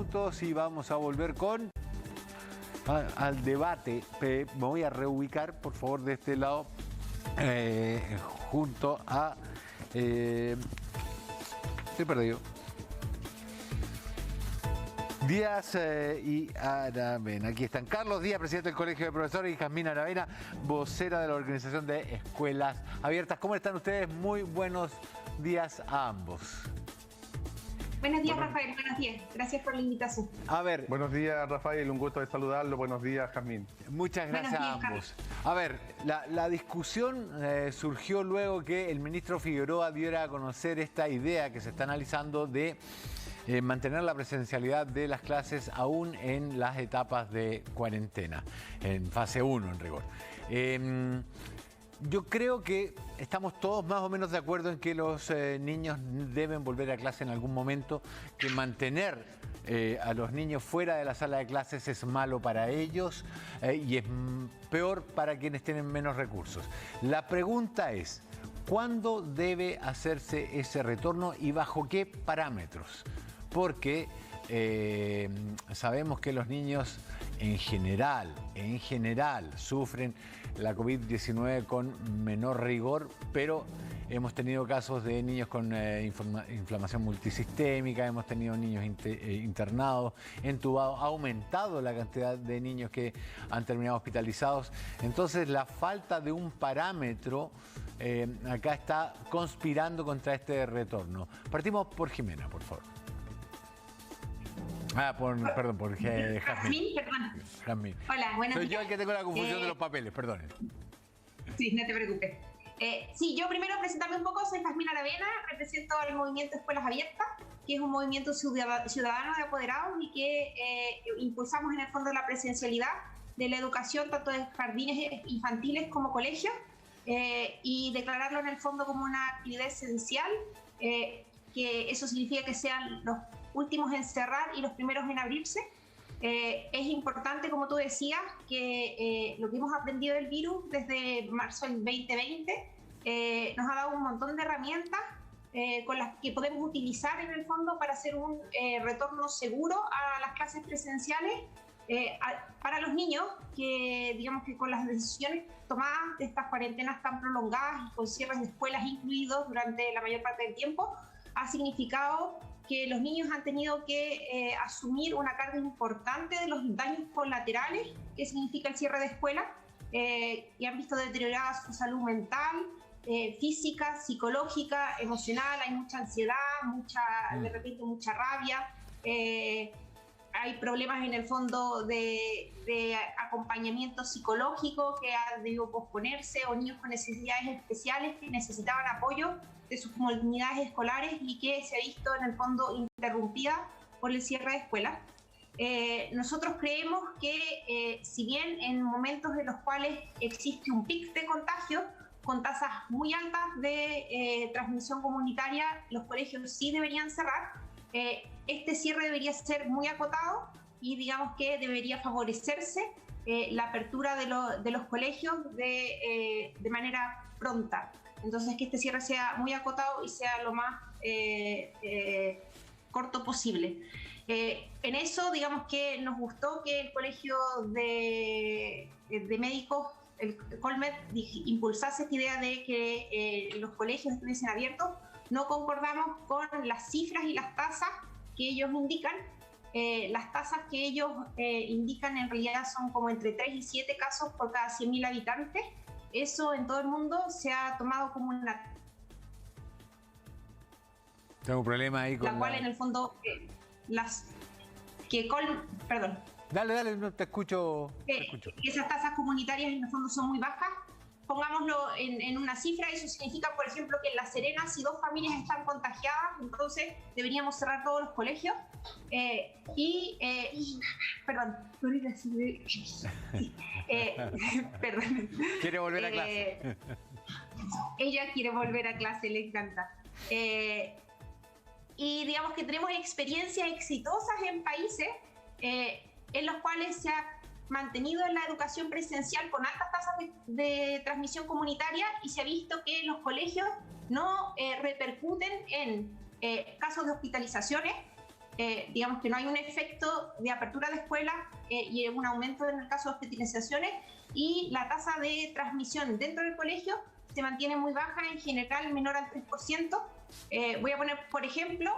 minutos y vamos a volver con al debate. Me voy a reubicar, por favor, de este lado, junto a... estoy perdido. Díaz y Aravena. Aquí están Carlos Díaz, presidente del Colegio de Profesores, y Jazmín Aravena, vocera de la Organización de Escuelas Abiertas. ¿Cómo están ustedes? Muy buenos días a ambos. Buenos días, Rafael. Buenos días. Gracias por la invitación. A ver. Buenos días, Rafael. Un gusto de saludarlo. Buenos días, Jazmín. Muchas gracias a ambos. A ver, la discusión surgió luego que el ministro Figueroa diera a conocer esta idea que se está analizando de mantener la presencialidad de las clases aún en las etapas de cuarentena, en fase 1 en rigor. Yo creo que estamos todos más o menos de acuerdo en que los niños deben volver a clase en algún momento, que mantener a los niños fuera de la sala de clases es malo para ellos y es peor para quienes tienen menos recursos. La pregunta es, ¿cuándo debe hacerse ese retorno y bajo qué parámetros? Porque sabemos que los niños en general sufren la COVID-19 con menor rigor, pero hemos tenido casos de niños con inflamación multisistémica, hemos tenido niños internados, entubados, ha aumentado la cantidad de niños que han terminado hospitalizados. Entonces la falta de un parámetro acá está conspirando contra este retorno. Partimos por Jimena, por favor. Perdón, por Jazmín. Jazmín. Hola, buenos días. Soy yo el que tengo la confusión de los papeles, perdonen. Sí, no te preocupes. Sí, yo primero presentarme un poco, soy Jazmín Aravena, represento al movimiento Escuelas Abiertas, que es un movimiento ciudadano de apoderados y que impulsamos en el fondo la presencialidad de la educación, tanto de jardines infantiles como colegios, y declararlo en el fondo como una actividad esencial, que eso significa que sean los últimos en cerrar y los primeros en abrirse. Es importante, como tú decías, que lo que hemos aprendido del virus desde marzo del 2020 nos ha dado un montón de herramientas con las que podemos utilizar en el fondo para hacer un retorno seguro a las clases presenciales para los niños, que digamos que con las decisiones tomadas de estas cuarentenas tan prolongadas y con cierres de escuelas incluidos durante la mayor parte del tiempo, ha significado que los niños han tenido que asumir una carga importante de los daños colaterales que significa el cierre de escuela, y han visto deteriorada su salud mental, física, psicológica, emocional. Hay mucha ansiedad, de repente mucha rabia, hay problemas en el fondo de acompañamiento psicológico que ha debido posponerse, o niños con necesidades especiales que necesitaban apoyo de sus comunidades escolares y que se ha visto en el fondo interrumpida por el cierre de escuelas. Nosotros creemos que si bien en momentos en los cuales existe un pic de contagio con tasas muy altas de transmisión comunitaria, los colegios sí deberían cerrar. Este cierre debería ser muy acotado y digamos que debería favorecerse la apertura de los colegios de manera pronta. Entonces, que este cierre sea muy acotado y sea lo más corto posible. En eso, digamos que nos gustó que el Colegio de Médicos, el Colmed, impulsase esta idea de que los colegios estuviesen abiertos. No concordamos con las cifras y las tasas que ellos indican. Las tasas que ellos indican en realidad son como entre 3 y 7 casos por cada 100.000 habitantes. Eso en todo el mundo se ha tomado como una... Tengo un problema ahí con la cual en el fondo perdón. Dale, no te escucho. Esas tasas comunitarias en el fondo son muy bajas. Pongámoslo en una cifra, eso significa, por ejemplo, que en La Serena, si 2 familias están contagiadas, entonces deberíamos cerrar todos los colegios. Perdón, perdón. Quiere volver a clase. Ella quiere volver a clase, le encanta. Y digamos que tenemos experiencias exitosas en países en los cuales se ha mantenido en la educación presencial con altas tasas de transmisión comunitaria, y se ha visto que los colegios no repercuten en casos de hospitalizaciones, digamos que no hay un efecto de apertura de escuelas y un aumento en el caso de hospitalizaciones, y la tasa de transmisión dentro del colegio se mantiene muy baja, en general menor al 3%. Voy a poner, por ejemplo,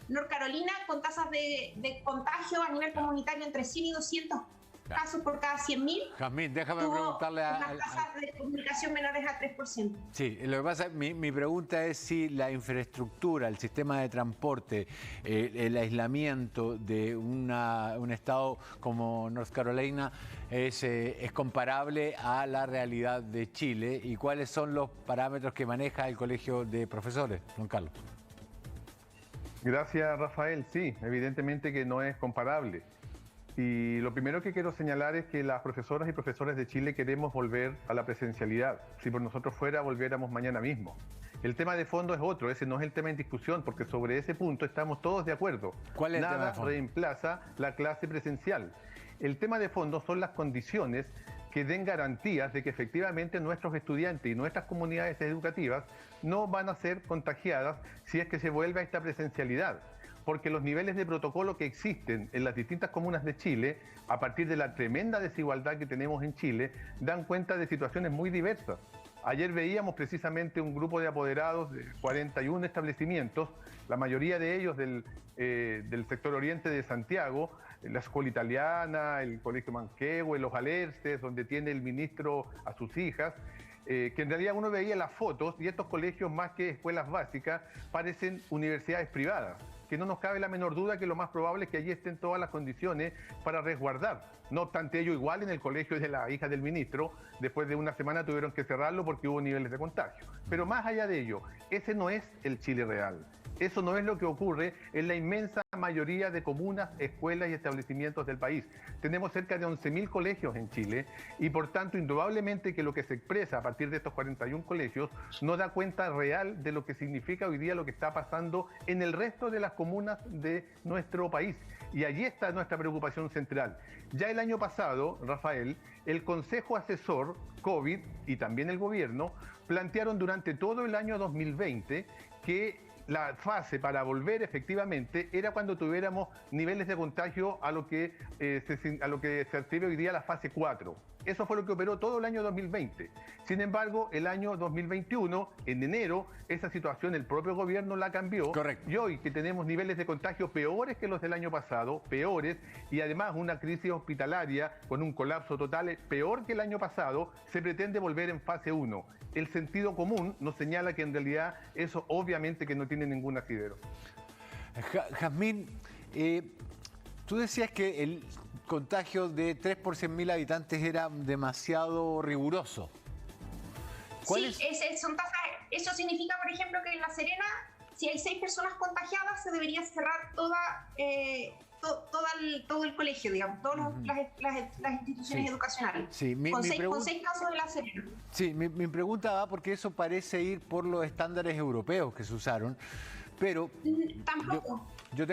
North Carolina, con tasas de contagio a nivel comunitario entre 100 y 200 casos por cada 100.000. Jazmín, déjame tuvo preguntarle unas tasas de comunicación menores a 3%. Sí, lo que pasa, mi pregunta es si la infraestructura, el sistema de transporte, el aislamiento de un estado como North Carolina es comparable a la realidad de Chile, y cuáles son los parámetros que maneja el Colegio de Profesores, don Carlos. Gracias, Rafael. Sí, evidentemente que no es comparable. Y lo primero que quiero señalar es que las profesoras y profesores de Chile queremos volver a la presencialidad. Si por nosotros fuera, volviéramos mañana mismo. El tema de fondo es otro, ese no es el tema en discusión, porque sobre ese punto estamos todos de acuerdo. ¿Cuál es el tema de Nada fondo? reemplaza la clase presencial. El tema de fondo son las condiciones que den garantías de que efectivamente nuestros estudiantes y nuestras comunidades educativas no van a ser contagiadas si es que se vuelve a esta presencialidad. Porque los niveles de protocolo que existen en las distintas comunas de Chile, a partir de la tremenda desigualdad que tenemos en Chile, dan cuenta de situaciones muy diversas. Ayer veíamos precisamente un grupo de apoderados de 41 establecimientos, la mayoría de ellos del sector oriente de Santiago, la Escuela Italiana, el Colegio Manquehue, los Alerces, donde tiene el ministro a sus hijas, que en realidad uno veía las fotos y estos colegios, más que escuelas básicas, parecen universidades privadas, que no nos cabe la menor duda que lo más probable es que allí estén todas las condiciones para resguardar. No obstante ello, igual en el colegio de la hija del ministro, después de una semana tuvieron que cerrarlo porque hubo niveles de contagio. Pero más allá de ello, ese no es el Chile real. Eso no es lo que ocurre en la inmensa mayoría de comunas, escuelas y establecimientos del país. Tenemos cerca de 11.000 colegios en Chile y por tanto indudablemente que lo que se expresa a partir de estos 41 colegios no da cuenta real de lo que significa hoy día lo que está pasando en el resto de las comunas de nuestro país. Y allí está nuestra preocupación central. Ya el año pasado, Rafael, el Consejo Asesor COVID y también el gobierno plantearon durante todo el año 2020 que la fase para volver efectivamente era cuando tuviéramos niveles de contagio a lo que se refiere hoy día la fase 4. Eso fue lo que operó todo el año 2020. Sin embargo, el año 2021, en enero, esa situación el propio gobierno la cambió. Correcto. Y hoy que tenemos niveles de contagio peores que los del año pasado, peores, y además una crisis hospitalaria con un colapso total peor que el año pasado, se pretende volver en fase 1. El sentido común nos señala que en realidad eso obviamente que no tiene ningún asidero. Jazmín, tú decías que el contagio de 3 por 100.000 habitantes era demasiado riguroso. Sí, son tasas. Eso significa, por ejemplo, que en La Serena, si hay 6 personas contagiadas, se debería cerrar todo el colegio, digamos, todas las instituciones educacionales. Sí, con 6 casos de La Serena. Sí, mi pregunta va porque eso parece ir por los estándares europeos que se usaron, pero Tampoco. yo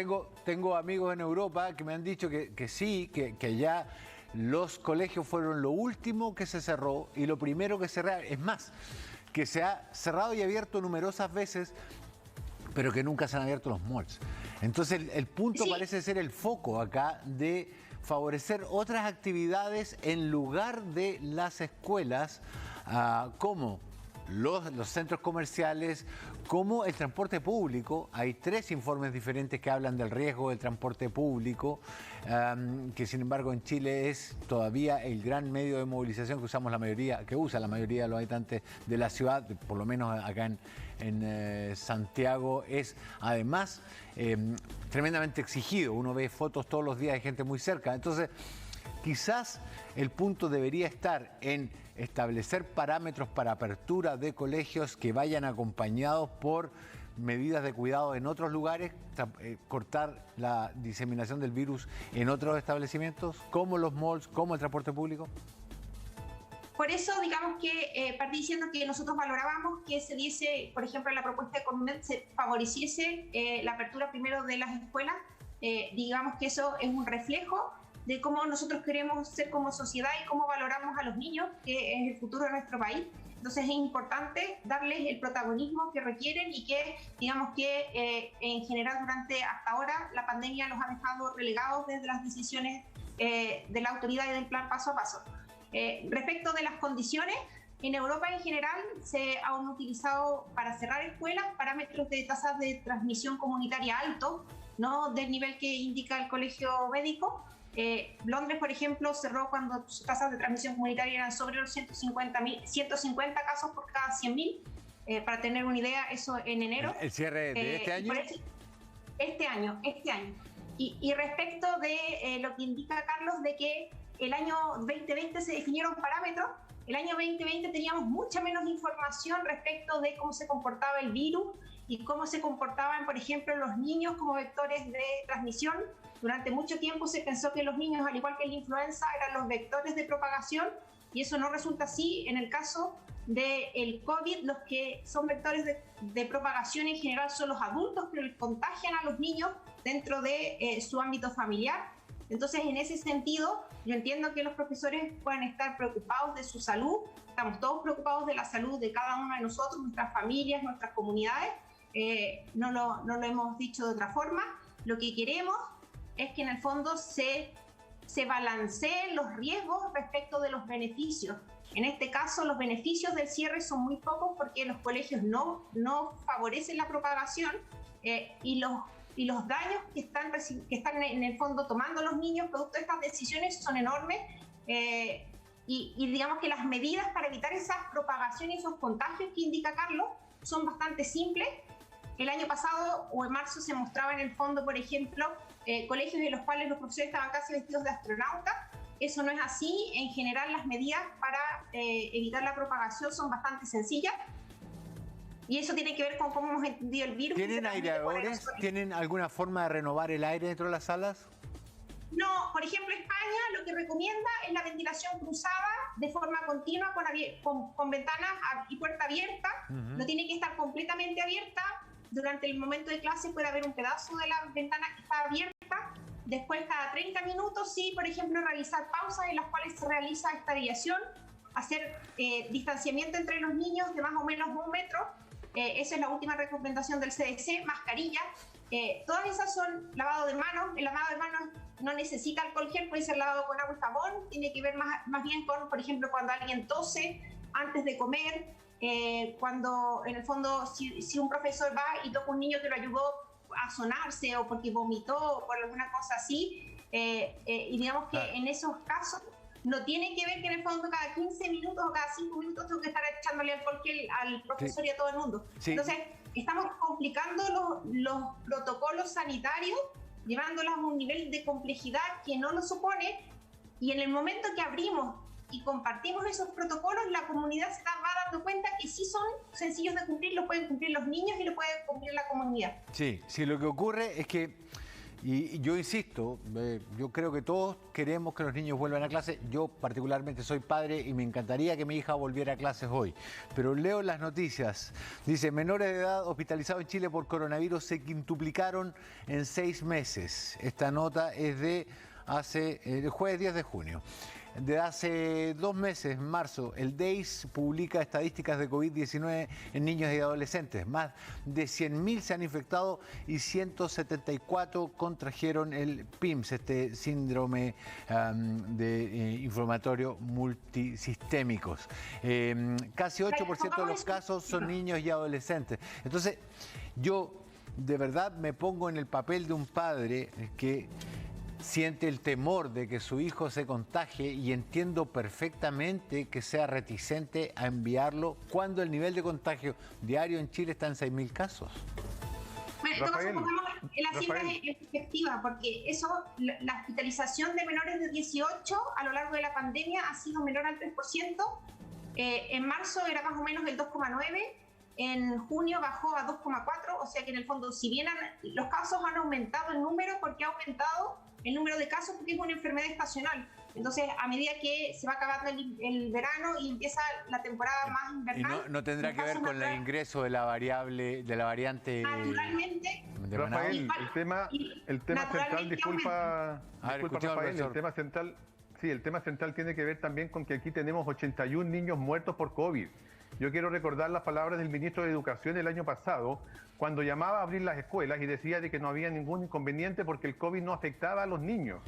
tengo amigos en Europa que me han dicho que sí, que ya los colegios fueron lo último que se cerró y lo primero que cerrar. Es más, que se ha cerrado y abierto numerosas veces, pero que nunca se han abierto los malls. Entonces el punto parece ser el foco acá de favorecer otras actividades en lugar de las escuelas, como los centros comerciales, como el transporte público. Hay 3 informes diferentes que hablan del riesgo del transporte público, que sin embargo en Chile es todavía el gran medio de movilización que usa la mayoría de los habitantes de la ciudad, por lo menos acá en Santiago. Es además tremendamente exigido. Uno ve fotos todos los días de gente muy cerca. Entonces, quizás el punto debería estar en establecer parámetros para apertura de colegios que vayan acompañados por medidas de cuidado en otros lugares, cortar la diseminación del virus en otros establecimientos, como los malls, como el transporte público. Por eso, digamos que partí diciendo que nosotros valorábamos que se diese, por ejemplo, en la propuesta de Conmed se favoreciese la apertura primero de las escuelas. Digamos que eso es un reflejo de cómo nosotros queremos ser como sociedad y cómo valoramos a los niños, que es el futuro de nuestro país. Entonces es importante darles el protagonismo que requieren y que, digamos que en general hasta ahora la pandemia los ha dejado relegados desde las decisiones de la autoridad y del plan paso a paso. Respecto de las condiciones, en Europa en general se han utilizado para cerrar escuelas parámetros de tasas de transmisión comunitaria altos, no del nivel que indica el colegio médico. Londres, por ejemplo, cerró cuando sus tasas de transmisión comunitaria eran sobre los 150 casos por cada 100.000. Para tener una idea, eso en enero. ¿El cierre de este año? Este año. Y respecto de lo que indica Carlos, de que el año 2020 se definieron parámetros, el año 2020 teníamos mucha menos información respecto de cómo se comportaba el virus y cómo se comportaban, por ejemplo, los niños como vectores de transmisión. Durante mucho tiempo se pensó que los niños, al igual que la influenza, eran los vectores de propagación, y eso no resulta así. En el caso del COVID, los que son vectores de propagación en general son los adultos que contagian a los niños dentro de su ámbito familiar. Entonces, en ese sentido, yo entiendo que los profesores puedan estar preocupados de su salud. Estamos todos preocupados de la salud de cada uno de nosotros, nuestras familias, nuestras comunidades. No lo hemos dicho de otra forma. Lo que queremos es que en el fondo se balanceen los riesgos respecto de los beneficios. En este caso, los beneficios del cierre son muy pocos porque los colegios no favorecen la propagación, y los daños que están en el fondo tomando los niños producto de estas decisiones son enormes, y digamos que las medidas para evitar esas propagaciones y esos contagios que indica Carlos son bastante simples. El año pasado o en marzo se mostraba en el fondo, por ejemplo, colegios en los cuales los profesores estaban casi vestidos de astronautas. Eso no es así. En general, las medidas para evitar la propagación son bastante sencillas. Y eso tiene que ver con cómo hemos entendido el virus. ¿Tienen aireadores? ¿Tienen alguna forma de renovar el aire dentro de las salas? No, por ejemplo, España lo que recomienda es la ventilación cruzada de forma continua con ventanas y puerta abierta. No tiene que estar completamente abierta. Durante el momento de clase puede haber un pedazo de la ventana que está abierta. Después, cada 30 minutos, sí, por ejemplo, realizar pausas en las cuales se realiza estabilización, hacer distanciamiento entre los niños de más o menos 1 metro. Esa es la última recomendación del CDC. Mascarilla. Todas esas son lavado de manos. El lavado de manos no necesita alcohol gel, puede ser lavado con agua y jabón. Tiene que ver más bien con, por ejemplo, cuando alguien tose antes de comer, cuando en el fondo si un profesor va y toca a un niño que lo ayudó a sonarse o porque vomitó o por alguna cosa así, y digamos que en esos casos no tiene que ver que en el fondo cada 15 minutos o cada 5 minutos tengo que estar echándole alcohol gel al profesor y a todo el mundo. Sí. Entonces, estamos complicando los protocolos sanitarios, llevándolos a un nivel de complejidad que no lo supone, y en el momento que abrimos y compartimos esos protocolos, la comunidad se va dando cuenta que sí son sencillos de cumplir, lo pueden cumplir los niños y lo puede cumplir la comunidad. Sí, lo que ocurre es que, y yo insisto, yo creo que todos queremos que los niños vuelvan a clase. Yo particularmente soy padre y me encantaría que mi hija volviera a clases hoy. Pero leo las noticias. Dice, menores de edad hospitalizados en Chile por coronavirus se quintuplicaron en 6 meses. Esta nota es de el jueves 10 de junio. De hace 2 meses, en marzo, el DEIS publica estadísticas de COVID-19 en niños y adolescentes. Más de 100.000 se han infectado y 174 contrajeron el PIMS, este síndrome inflamatorio multisistémicos. Casi 8% de los casos son niños y adolescentes. Entonces, yo de verdad me pongo en el papel de un padre que siente el temor de que su hijo se contagie, y entiendo perfectamente que sea reticente a enviarlo cuando el nivel de contagio diario en Chile está en 6.000 casos. Bueno, entonces pongamos la cifra en perspectiva, porque la hospitalización de menores de 18 a lo largo de la pandemia ha sido menor al 3%. En marzo era más o menos el 2,9%. En junio bajó a 2,4%, o sea que en el fondo, si bien los casos han aumentado en número, porque ha aumentado el número de casos, porque es una enfermedad estacional. Entonces, a medida que se va acabando el verano y empieza la temporada más invernal... ¿Y no tendrá que ver con el ingreso de la variante... Naturalmente. Rafael, el tema central, disculpa Rafael, el tema central tiene que ver también con que aquí tenemos 81 niños muertos por COVID. Yo quiero recordar las palabras del ministro de Educación el año pasado, cuando llamaba a abrir las escuelas y decía de que no había ningún inconveniente porque el COVID no afectaba a los niños.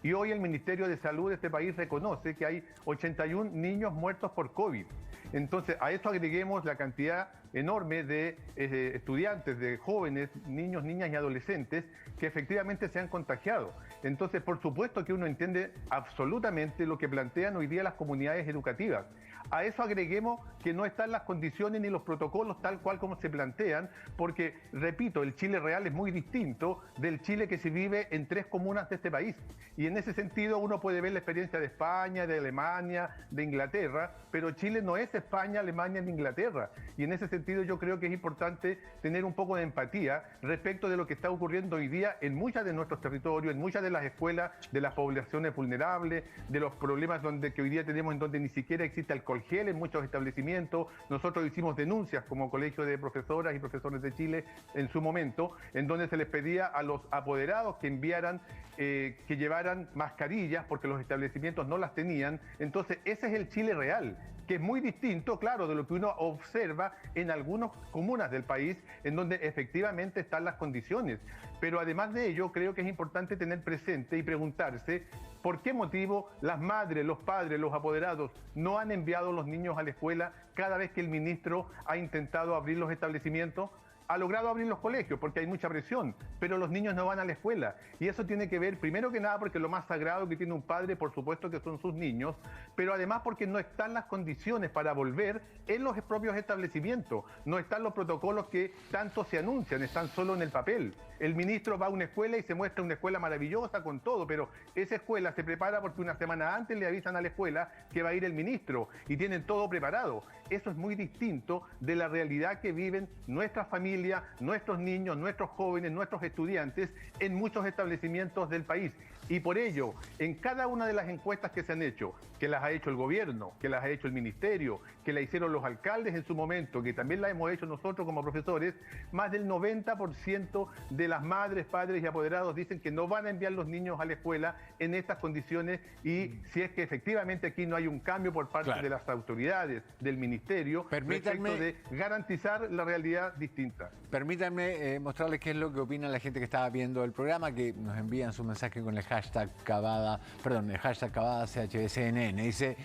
Y hoy el Ministerio de Salud de este país reconoce que hay 81 niños muertos por COVID. Entonces, a esto agreguemos la cantidad enorme de estudiantes, de jóvenes, niños, niñas y adolescentes que efectivamente se han contagiado. Entonces, por supuesto que uno entiende absolutamente lo que plantean hoy día las comunidades educativas. A eso agreguemos que no están las condiciones ni los protocolos tal cual como se plantean, porque, repito, el Chile real es muy distinto del Chile que se vive en 3 comunas de este país. Y en ese sentido uno puede ver la experiencia de España, de Alemania, de Inglaterra, pero Chile no es España, Alemania ni Inglaterra. Y en ese sentido yo creo que es importante tener un poco de empatía respecto de lo que está ocurriendo hoy día en muchos de nuestros territorios, en muchas de las escuelas de las poblaciones vulnerables, de los problemas que hoy día tenemos en donde ni siquiera existe alcohol gel en muchos establecimientos. Nosotros hicimos denuncias como Colegio de Profesoras y Profesores de Chile en su momento, en donde se les pedía a los apoderados que enviaran, que llevaran mascarillas porque los establecimientos no las tenían. Entonces ese es el Chile real, que es muy distinto, claro, de lo que uno observa en algunas comunas del país, en donde efectivamente están las condiciones. Pero además de ello, creo que es importante tener presente y preguntarse por qué motivo las madres, los padres, los apoderados no han enviado a los niños a la escuela cada vez que el ministro ha intentado abrir los establecimientos. Ha logrado abrir los colegios porque hay mucha presión, pero los niños no van a la escuela. Y eso tiene que ver, primero que nada, porque lo más sagrado que tiene un padre, por supuesto, que son sus niños, pero además porque no están las condiciones para volver en los propios establecimientos. No están los protocolos que tanto se anuncian, están solo en el papel. El ministro va a una escuela y se muestra una escuela maravillosa con todo, pero esa escuela se prepara porque una semana antes le avisan a la escuela que va a ir el ministro y tienen todo preparado. Eso es muy distinto de la realidad que viven nuestras familias, nuestros niños, nuestros jóvenes, nuestros estudiantes en muchos establecimientos del país. Y por ello, en cada una de las encuestas que se han hecho, que las ha hecho el gobierno, que las ha hecho el ministerio, que la hicieron los alcaldes en su momento, que también la hemos hecho nosotros como profesores, más del 90% de las madres, padres y apoderados dicen que no van a enviar los niños a la escuela en estas condiciones, y si es que efectivamente aquí no hay un cambio por parte de las autoridades, del ministerio, respecto de garantizar la realidad distinta. Permítanme mostrarles qué es lo que opina la gente que estaba viendo el programa, que nos envían su mensaje con el hashtag Cavada, el hashtag Cavada CHBCNN. Dice: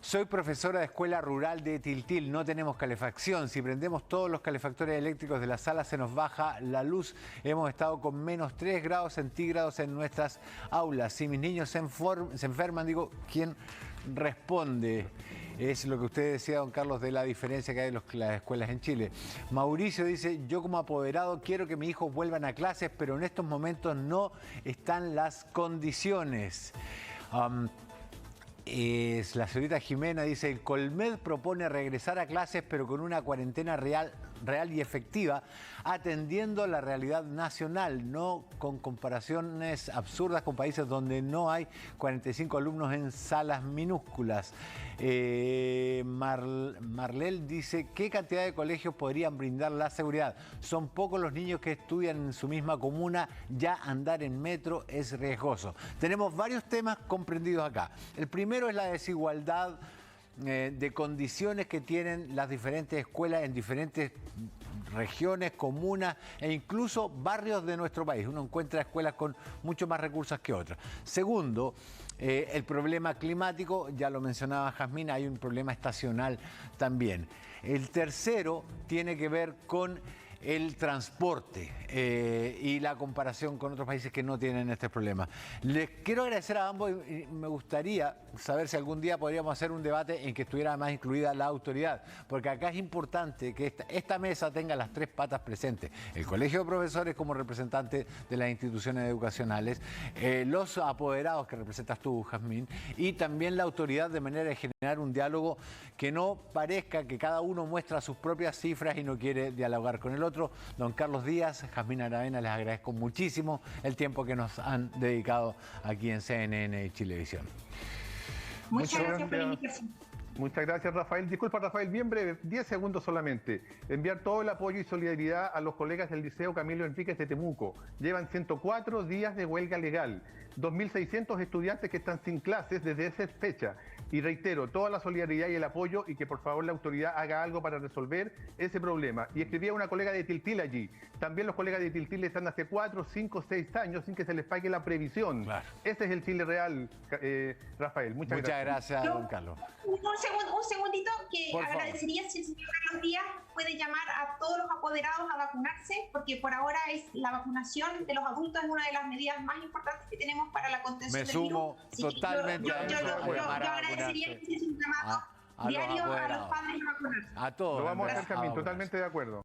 soy profesora de escuela rural de Tiltil, no tenemos calefacción. Si prendemos todos los calefactores eléctricos de la sala se nos baja la luz. Hemos estado con menos 3 grados centígrados en nuestras aulas. Si mis niños se enferman, digo, ¿quién responde? Es lo que usted decía, don Carlos, de la diferencia que hay en las escuelas en Chile. Mauricio dice: yo como apoderado quiero que mis hijos vuelvan a clases, pero en estos momentos no están las condiciones. La señorita Jimena dice: el Colmed propone regresar a clases pero con una cuarentena real y efectiva, atendiendo la realidad nacional, no con comparaciones absurdas con países donde no hay 45 alumnos en salas minúsculas. Marlel dice: ¿qué cantidad de colegios podrían brindar la seguridad? Son pocos los niños que estudian en su misma comuna, ya andar en metro es riesgoso. Tenemos varios temas comprendidos acá. El primero es la desigualdad de condiciones que tienen las diferentes escuelas en diferentes regiones, comunas e incluso barrios de nuestro país. Uno encuentra escuelas con mucho más recursos que otras. Segundo, el problema climático, ya lo mencionaba Jazmín, hay un problema estacional también. El tercero tiene que ver con el transporte y la comparación con otros países que no tienen este problema. Les quiero agradecer a ambos y me gustaría saber si algún día podríamos hacer un debate en que estuviera además incluida la autoridad, porque acá es importante que esta mesa tenga las 3 patas presentes: el Colegio de Profesores como representante de las instituciones educacionales, los apoderados que representas tú, Jazmín, y también la autoridad, de manera de generar un diálogo que no parezca que cada uno muestra sus propias cifras y no quiere dialogar con el otro. Don Carlos Díaz, Jazmín Aravena, les agradezco muchísimo el tiempo que nos han dedicado aquí en CNN y Chilevisión. Muchas gracias por la invitación. Muchas gracias, Rafael. Disculpa, Rafael, bien breve, 10 segundos solamente. Enviar todo el apoyo y solidaridad a los colegas del Liceo Camilo Enríquez de Temuco. Llevan 104 días de huelga legal. 2.600 estudiantes que están sin clases desde esa fecha. Y reitero, toda la solidaridad y el apoyo y que por favor la autoridad haga algo para resolver ese problema. Y escribía una colega de Tiltil allí. También los colegas de Tiltil están hace 4, 5, 6 años sin que se les pague la previsión. Claro. Ese es el Chile real, Rafael. Muchas gracias, don Carlos. Un segundito que Por favor. agradecería si el señor Carlos Díaz puede llamar a todos los apoderados a vacunarse, porque por ahora la vacunación de los adultos es una de las medidas más importantes que tenemos para la contención Me del virus. sumo Así que totalmente yo a eso, yo llamar a agradecería vacunarse que hiciese un llamado a los diario a los apoderados. padres a vacunarse. A todos. Lo vamos a en hacer, verdad, Carmen, vacunarse. totalmente de acuerdo.